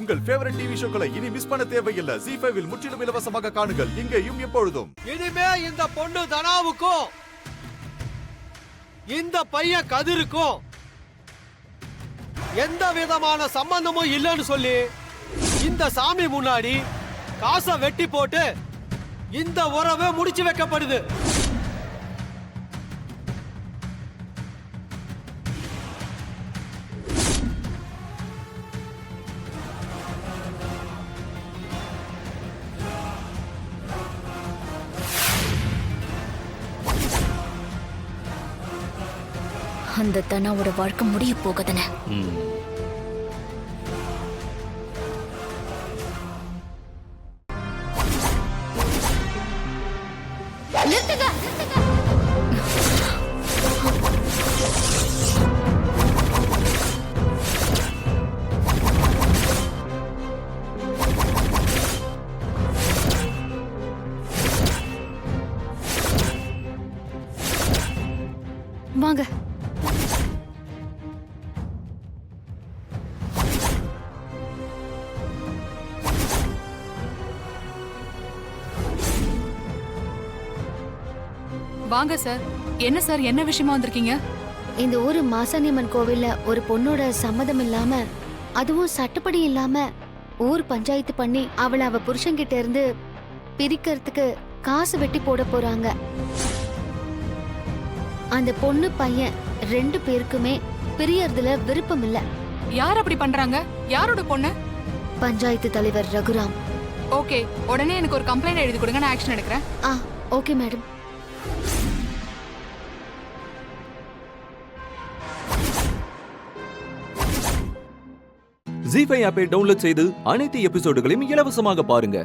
உங்கள் favourite TV ஷோக்களை இனி miss பண்ண தேவையில்லை. ZEE5 இல் முற்றிலும் இலவசமாக காணுங்கள், இங்கேயும் எப்பொழுதும். இனிமே இந்த பொண்ணு தனாவுக்கும் இந்த பையன் கதிருக்கும் எந்த விதமான சம்பந்தமும் இல்லைன்னு சொல்லி இந்த சாமி முன்னாடி காசை வெட்டி போட்டு இந்த உறவை முடிச்சு வைக்கப்படுது. அந்த தனாவோட வாழ்க்கை முடிய போகுதுன்னு வாங்க. வாங்க சார். என்ன சார், என்ன விஷயமா வந்திருக்கீங்க? இந்த ஊரு மாசாணியம்மன் கோவில்ல ஒரு பொண்ணோட சம்மதம் இல்லாம, அதுவும் சட்டப்படி இல்லாம ஊர் பஞ்சாயத்து பண்ணி அவளை அவ புருஷன்கிட்ட இருந்து பிரிக்கிறதுக்கு காசு வெட்டி போட போறாங்க. அந்த பொண்ணு பையன் 2 பேருக்குமே பிரியறதுல விருப்பம் இல்ல. யார் அப்படி பண்றாங்க? யாரோட பொண்ணு? பஞ்சாயத்து தலைவர் ரகுராம். ஓகே, உடனே எனக்கு ஒரு கம்ப்ளைண்ட் எழுதி கொடுங்க, நான் ஆக்ஷன் எடுக்கிறேன். Okay madam. ZEE5 ஆப்பை டவுன்லோட் செய்து அனைத்து எபிசோடுகளையும் இலவசமாக பாருங்க.